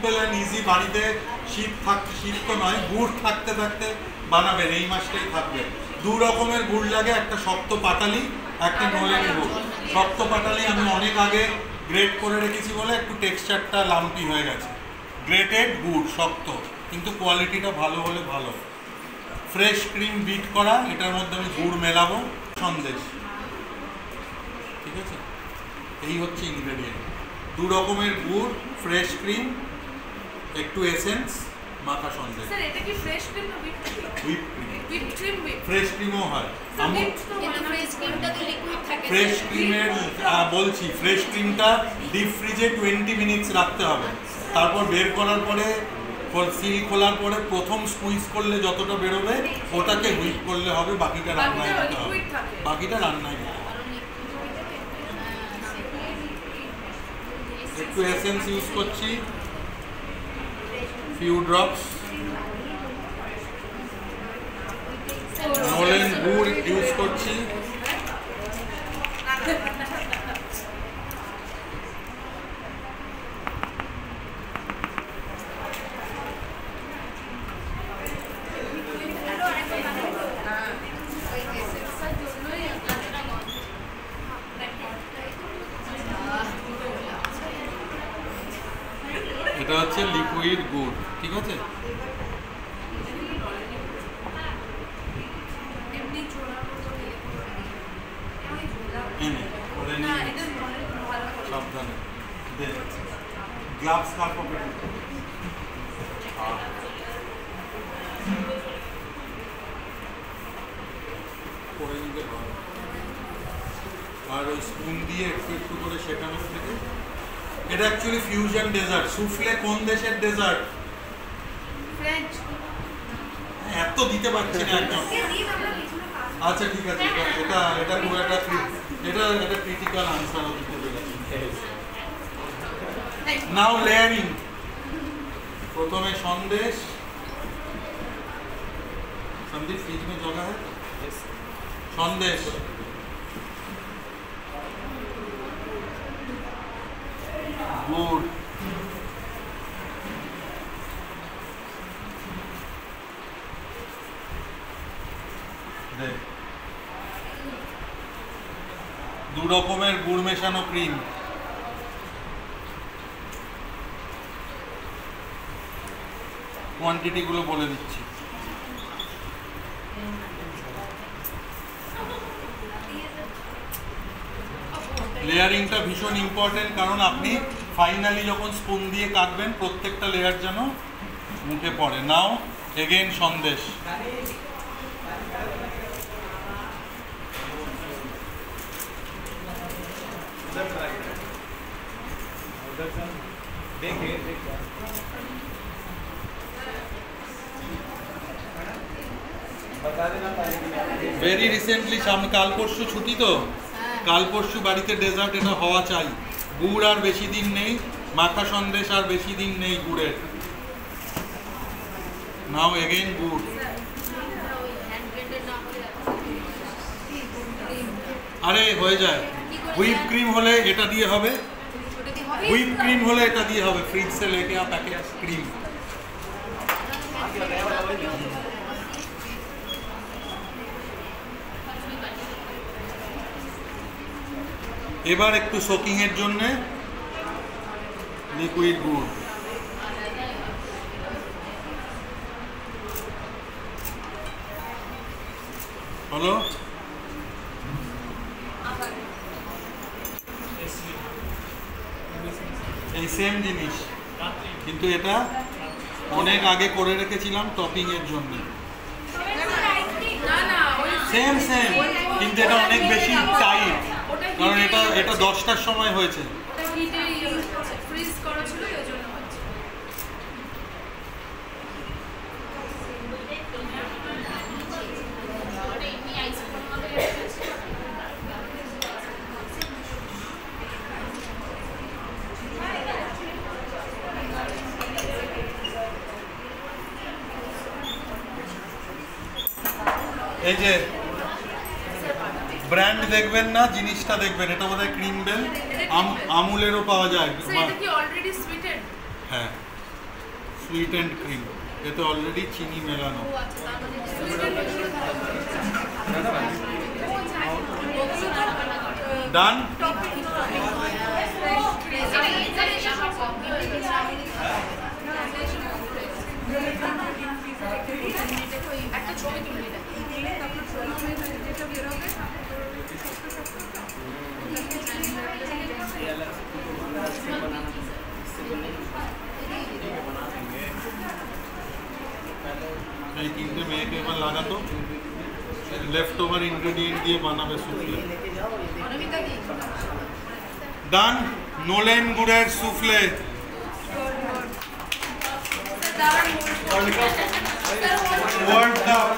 Simple and easy, বাড়িতে শীত তো নয়, গুড় থাকতে থাকতে বানাবেন, এই মাসটাই থাকবে। দু রকমের গুড় লাগে, একটা শক্ত পাটালি, একটা নোলেন গুড়। শক্ত পাটালি আমি অনেক আগে গ্রেট করে রেখেছি বলে একটু টেক্সচারটা লাম্পি হয়ে গেছে। গ্রেটেড গুড় শক্ত, কিন্তু কোয়ালিটিটা ভালো হলে ভালো। ফ্রেশ ক্রিম বিট করা, এটার মধ্যে আমি গুড় মেলাবো, সন্দেশ। ঠিক আছে, এই হচ্ছে ইনগ্রেডিয়েন্ট। দু রকমের গুড়, ফ্রেশ ক্রিম, একটু এসেন্স, মাখা সন্দেশ। স্যার এটা কি ফ্রেশ ক্রিম না whip cream? Whip cream. Whip cream fresh ক্রিমও হয়। আমি ফ্রেশ ক্রিমটা তো লিকুইড থাকে। ফ্রেশ ক্রিমের বলছি, ফ্রেশ ক্রিমটা ডিপ ফ্রিজে 20 মিনিটস রাখতে হবে। তারপর বের করার পরে, সিল খোলার পরে প্রথম স্কুইজ করলে যতটা বেরোবে ওটাকে হুইপ করলে হবে, বাকিটা রান্নায় দিতে হবে। বাকিটা রান্নায় দিতে হবে। একটু এসেন্স ইউজ করছি, ফিউ ড্রপস। নোলেন গুড় ইউজ করছি। এটা হচ্ছে লিকুইড গুড়, ঠিক আছে। সাবধানে গ্লাভস কার পকেটে। আর ওই স্পুন দিয়ে একটু একটু করে শেখানোর থেকে। এটা অ্যাকচুয়ালি ফিউশন ডেজার্ট। সুফলে কোন দেশের ডেজার্ট? ফ্রেঞ্চ। এত দিতে পারছি না একদম। আচ্ছা ঠিক আছে, এটা খুব একটা এটা ক্রিটিক্যাল আনসার হতে পেরেছি। নাও লেয়ারিং। প্রথমে সন্দেশ। সন্দীপ ফ্রিজ में जगह है? সন্দেশ, গুড়, দু রকমের গুড় মেশানো ক্রিম। কোয়ান্টিটি গুলো বলে দিচ্ছি। লেয়ারিংটা ভীষণ ইম্পর্টেন্ট, কারণ আপনি ফাইনালি যখন স্পুন দিয়ে কাটবেন প্রত্যেকটা লেয়ার যেন মুখে পড়ে। নাও এগেইন সন্দেশ। ভেরি রিসেন্টলি, সামনে কাল পরশু ছুটি তো, কাল পরশু বাড়িতে ডেজার্ট এটা হওয়া চাই। গুড় আর বেশি দিন নেই, মাখা সন্দেশ আর বেশি দিন নেই গুড়ের। নাও এগেইন গুড়। আরে হয়ে যায়। হুইপ ক্রিম হলে এটা দিয়ে হবে, হুইপ ক্রিম হলে এটা দিয়ে হবে। फ्रिज से लेके आ पैकेट क्रीम। এবার একটু সোকিং এর জন্য লিকুইড গুড়। হলো এই সেম জিনিস, কিন্তু এটা অনেক আগে করে রেখেছিলাম টপিং এর জন্য। সেম কিন্তু এটা অনেক বেশি টাইট, কারণ এটা 10টার সময় হয়েছে। এই যে ব্র্যান্ড দেখবেন না, জিনিসটা দেখবেন। এটা বোধহয় ক্রিম বেল, আমুলেরও পাওয়া যায়। এটা কি অলরেডি সুইটেড? হ্যাঁ, সুইট অ্যান্ড ক্রিম, এতে অলরেডি চিনি মেলানো। ডান। একটা ছবি তুলে নিলে এই তিনটে মেয়েকে এবার লাগাতো, লেফট ওভার ইনগ্রেডিয়েন্ট দিয়ে বানাবে সুফলে। ডান। নোলেন গুড়ের সুফলে। World cup.